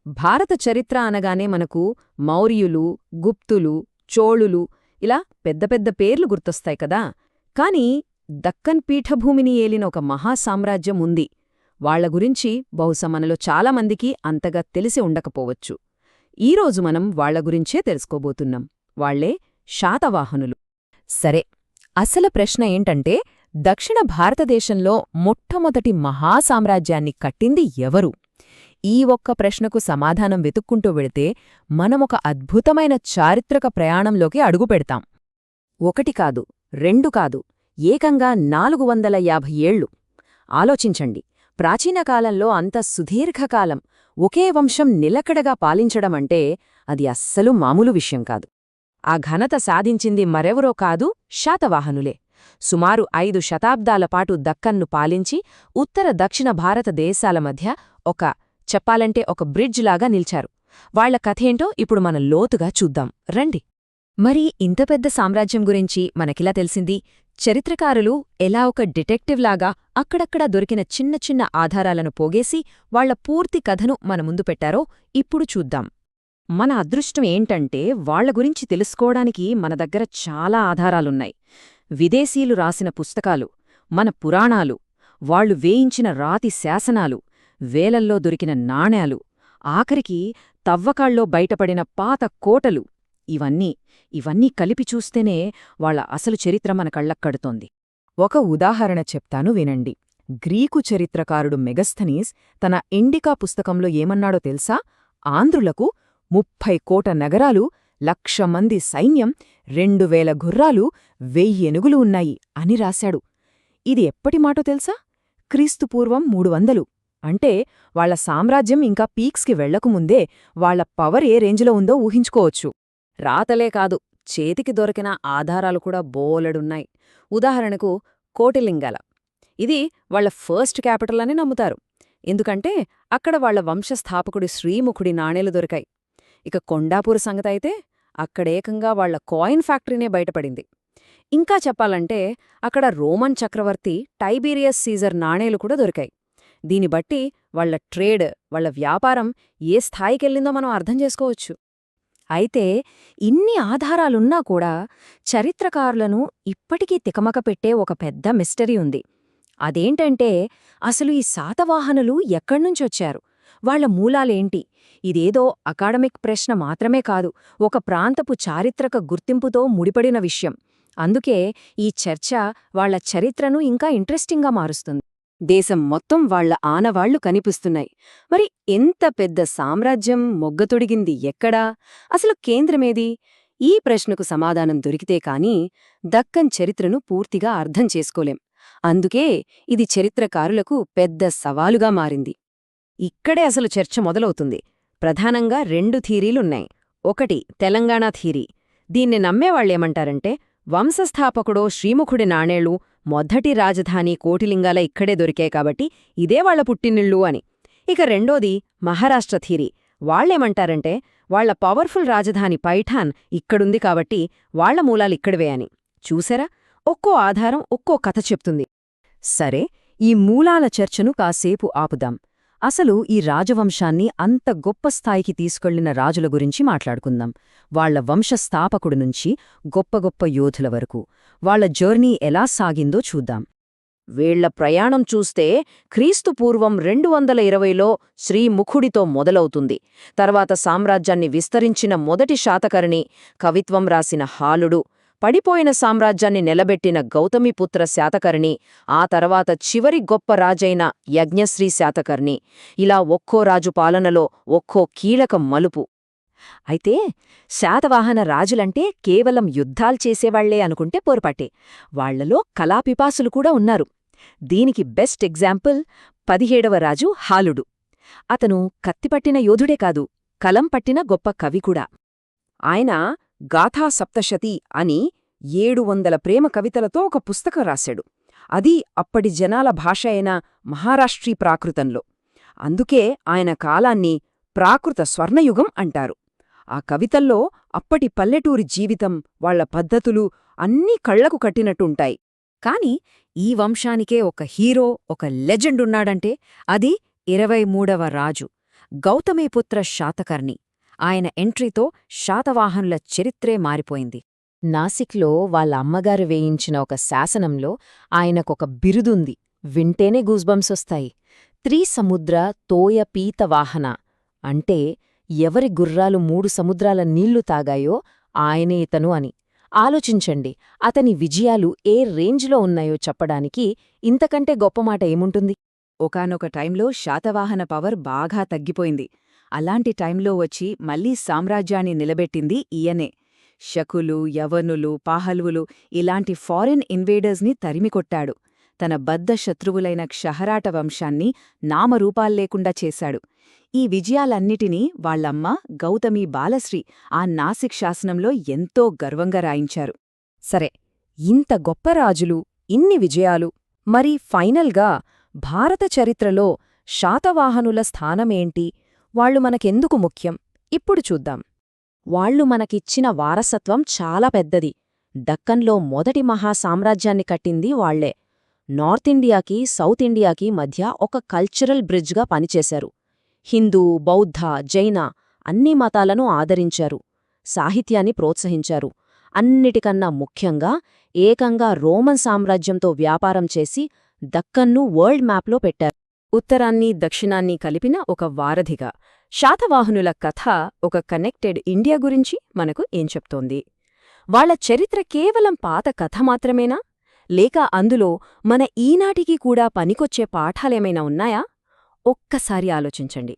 భారత చరిత్ర అనగానే మనకు మౌర్యులు, గుప్తులు, చోళులు ఇలా పెద్ద పెద్ద పేర్లు గుర్తొస్తాయి కదా. కాని దక్కన్ పీఠభూమిని ఏలిన ఒక మహాసామ్రాజ్యం ఉంది. వాళ్ల గురించి బహుశా మనలో చాలామందికి అంతగా తెలిసి ఉండకపోవచ్చు. ఈరోజు మనం వాళ్ల గురించే తెలుసుకోబోతున్నాం. వాళ్లే శాతవాహనులు. సరే, అసలు ప్రశ్న ఏంటంటే, దక్షిణ భారతదేశంలో మొట్టమొదటి మహాసామ్రాజ్యాన్ని కట్టింది ఎవరు? ఈ ఒక్క ప్రశ్నకు సమాధానం వెతుక్కుంటూ వెళితే మనమొక అద్భుతమైన చారిత్రక ప్రయాణంలోకి అడుగుపెడతాం. 1 కాదు, 2 కాదు, ఏకంగా 450 ఏళ్లు. ఆలోచించండి, ప్రాచీనకాలంలో అంత సుదీర్ఘకాలం ఒకే వంశం నిలకడగా పాలించడమంటే అది అస్సలు మామూలు విషయం కాదు. ఆ ఘనత సాధించింది మరెవరో కాదు, శాతవాహనులే. సుమారు 5 శతాబ్దాల పాటు దక్కన్ను పాలించి ఉత్తర దక్షిణ భారతదేశాల మధ్య చెప్పాలంటే ఒక బ్రిడ్జ్ లాగా నిల్చారు. వాళ్ల కథేంటో ఇప్పుడు మనం లోతుగా చూద్దాం రండి. మరి ఇంత పెద్ద సామ్రాజ్యం గురించి మనకిలా తెలిసింది? చరిత్రకారులు ఎలా ఒక డిటెక్టివ్ లాగా అక్కడక్కడా దొరికిన చిన్న చిన్న ఆధారాలను పోగేసి వాళ్ల పూర్తి కథను మన ముందు పెట్టారో ఇప్పుడు చూద్దాం. మన అదృష్టం ఏంటంటే వాళ్ల గురించి తెలుసుకోవడానికి మన దగ్గర చాలా ఆధారాలున్నాయి. విదేశీయులు రాసిన పుస్తకాలు, మన పురాణాలు, వాళ్లు వేయించిన రాతి శాసనాలు, వేలల్లో దొరికిన నాణేలు, ఆఖరికి తవ్వకాల్లో బయటపడిన పాత కోటలు, ఇవన్నీ కలిపి చూస్తేనే వాళ్ల అసలు చరిత్ర మన కళ్లక్కడుతోంది. ఒక ఉదాహరణ చెప్తాను వినండి. గ్రీకు చరిత్రకారుడు మెగస్థనీస్ తన ఇండికా పుస్తకంలో ఏమన్నాడో తెలుసా? ఆంధ్రులకు 30 కోట నగరాలు, 1,00,000 మంది సైన్యం, 2,000 గుర్రాలు, 1000 ఏనుగులు ఉన్నాయి అని రాశాడు. ఇది ఎప్పటి మాటో తెలుసా? క్రీస్తుపూర్వం 300. అంటే వాళ్ల సామ్రాజ్యం ఇంకా పీక్స్కి వెళ్లకముందే వాళ్ల పవర్ ఏ రేంజ్లో ఉందో ఊహించుకోవచ్చు. రాతలే కాదు, చేతికి దొరికిన ఆధారాలు కూడా బోలెడున్నాయి. ఉదాహరణకు కోటిలింగాల. ఇది వాళ్ల ఫస్ట్ క్యాపిటల్ అని నమ్ముతారు. ఎందుకంటే అక్కడ వాళ్ల వంశస్థాపకుడి శ్రీముఖుడి నాణేలు దొరికాయి. ఇక కొండాపూర్ సంగతైతే అక్కడేకంగా వాళ్ల కాయిన్ ఫ్యాక్టరీనే బయటపడింది. ఇంకా చెప్పాలంటే అక్కడ రోమన్ చక్రవర్తి టైబీరియస్ సీజర్ నాణేలు కూడా దొరికాయి. దీని బట్టి వాళ్ల ట్రేడ్, వాళ్ల వ్యాపారం ఏ స్థాయికెళ్ళిందో మనం అర్థం చేసుకోవచ్చు. అయితే ఇన్ని ఆధారాలున్నా కూడా చరిత్రకారులను ఇప్పటికీ తికమక పెట్టే ఒక పెద్ద మిస్టరీ ఉంది. అదేంటంటే అసలు ఈ శాతవాహనులు ఎక్కడ్నుంచొచ్చారు? వాళ్ల మూలాలేంటి? ఇదేదో అకాడమిక్ ప్రశ్న మాత్రమే కాదు, ఒక ప్రాంతపు చారిత్రక గుర్తింపుతో ముడిపడిన విషయం. అందుకే ఈ చర్చ వాళ్ల చరిత్రను ఇంకా ఇంట్రెస్టింగ్గా మారుస్తుంది. దేశం మొత్తం వాళ్ల ఆనవాళ్లు కనిపిస్తున్నాయి. మరి ఎంత పెద్ద సామ్రాజ్యం మొగ్గతొడిగింది ఎక్కడా? అసలు కేంద్రమేది? ఈ ప్రశ్నకు సమాధానం దొరికితే కాని దక్కన్ చరిత్రను పూర్తిగా అర్థం చేసుకోలేం. అందుకే ఇది చరిత్రకారులకు పెద్ద సవాలుగా మారింది. ఇక్కడే అసలు చర్చ మొదలవుతుంది. ప్రధానంగా 2 థీరీలున్నాయి. 1 తెలంగాణ థీరీ. దీన్ని నమ్మేవాళ్లేమంటారంటే వంశస్థాపకుడో శ్రీముఖుడి నాణేళ్లు, మొదటి రాజధాని కోటిలింగాల ఇక్కడే దొరికాయి కాబట్టి ఇదే వాళ్ల పుట్టినిళ్ళు అని. ఇక 2ది మహారాష్ట్ర థీరీ. వాళ్లేమంటారంటే వాళ్ల పవర్ఫుల్ రాజధాని పైఠాన్ ఇక్కడుంది కాబట్టి వాళ్ల మూలాలిక్కడివే అని. చూసారా, ఒక్కో ఆధారం ఒక్కో కథ చెప్తుంది. సరే, ఈ మూలాల చర్చను కాసేపు ఆపుదాం. అసలు ఈ రాజవంశాన్ని అంత గొప్ప స్థాయికి తీసుకెళ్లిన రాజుల గురించి మాట్లాడుకుందాం. వాళ్ల వంశస్థాపకుడు నుంచి గొప్ప గొప్ప యోధుల వరకు వాళ్ల జర్నీ ఎలా సాగిందో చూద్దాం. వీళ్ల ప్రయాణం చూస్తే క్రీస్తుపూర్వం 220లో శ్రీముఖుడితో మొదలవుతుంది. తర్వాత సామ్రాజ్యాన్ని విస్తరించిన మొదటి శాతకర్ణి, కవిత్వం రాసిన హాలుడు, పడిపోయిన సామ్రాజ్యాన్ని నిలబెట్టిన గౌతమిపుత్ర శాతకర్ణి, ఆ తర్వాత చివరి గొప్ప రాజైన యజ్ఞశ్రీ శాతకర్ణి. ఇలా ఒక్కో రాజు పాలనలో ఒక్కో కీలక మలుపు. అయితే శాతవాహన రాజులంటే కేవలం యుద్ధాలు చేసేవాళ్లే అనుకుంటే పొరపాటే. వాళ్లలో కళాపిపాసులు కూడా ఉన్నారు. దీనికి బెస్ట్ ఎగ్జాంపుల్ 17వ రాజు హాలుడు. అతను కత్తిపట్టిన యోధుడే కాదు, కలం పట్టిన గొప్ప కవి కూడా. ఆయన గాథా సప్తశతి అని 700 ప్రేమ కవితలతో ఒక పుస్తకం రాశాడు. అది అప్పటి జనాల భాష అయిన మహారాష్ట్రీ ప్రాకృతంలో. అందుకే ఆయన కాలాన్ని ప్రాకృత స్వర్ణయుగం అంటారు. ఆ కవితల్లో అప్పటి పల్లెటూరి జీవితం, వాళ్ల పద్ధతులు అన్నీ కళ్లకు కట్టినట్టుంటాయి. కాని ఈ వంశానికే ఒక హీరో, ఒక లెజెండ్ ఉన్నాడంటే అది 23వ రాజు. గౌతమీపుత్ర శాతకర్ణి. ఆయన ఎంట్రీతో శాతవాహనుల చరిత్రే మారిపోయింది. నాసిక్లో వాళ్ళ అమ్మగారు వేయించిన ఒక శాసనంలో ఆయనకొక బిరుదుంది. వింటేనే గూస్బంప్సొస్తాయి. త్రిసముద్ర తోయ పీతవాహన అంటే ఎవరి గుర్రాలు 3 సముద్రాల నీళ్లు తాగాయో ఆయనే ఇతను అని. ఆలోచించండి, అతని విజయాలు ఏ రేంజ్లో ఉన్నాయో చెప్పడానికి ఇంతకంటే గొప్పమాట ఏముంటుంది? ఒకానొక టైంలో శాతవాహన పవర్ బాగా తగ్గిపోయింది. అలాంటి టైంలో వచ్చి మళ్లీ సామ్రాజ్యాన్ని నిలబెట్టింది ఈయనే. శకులు, యవనులు, పాహల్వులు ఇలాంటి ఫారిన్ ఇన్వేడర్స్ని తరిమికొట్టాడు. తన బద్ధ శత్రువులైన క్షహరాట వంశాన్ని నామరూపాల్లేకుండా చేశాడు. ఈ విజయాలన్నిటినీ వాళ్లమ్మ గౌతమి బాలశ్రీ ఆ నాసిక్ శాసనంలో ఎంతో గర్వంగా రాయించారు. సరే, ఇంత గొప్ప రాజులు, ఇన్ని విజయాలు, మరి ఫైనల్గా భారత చరిత్రలో శాతవాహనుల స్థానమేంటి? వాళ్లు మనకెందుకు ముఖ్యం? ఇప్పుడు చూద్దాం. వాళ్లు మనకిచ్చిన వారసత్వం చాలా పెద్దది. దక్కన్లో మొదటి మహాసామ్రాజ్యాన్ని కట్టింది వాళ్లే. నార్త్ ఇండియాకి, సౌత్ ఇండియాకి మధ్య ఒక కల్చరల్ బ్రిడ్జ్గా పనిచేశారు. హిందూ, బౌద్ధ, జైన అన్ని మతాలను ఆదరించారు. సాహిత్యాన్ని ప్రోత్సహించారు. అన్నిటికన్నా ముఖ్యంగా ఏకంగా రోమన్ సామ్రాజ్యంతో వ్యాపారం చేసి దక్కన్ను వరల్డ్ మ్యాప్లో పెట్టారు. ఉత్తరాన్ని, దక్షిణాన్ని కలిపిన ఒక వారధిగా శాతవాహనుల కథ ఒక కనెక్టెడ్ ఇండియా గురించి మనకు ఏం చెప్తోంది? వాళ్ల చరిత్ర కేవలం పాత కథ మాత్రమేనా? లేక అందులో మన ఈనాటికి కూడా పనికొచ్చే పాఠాలేమైనా ఉన్నాయా? ఒక్కసారి ఆలోచించండి.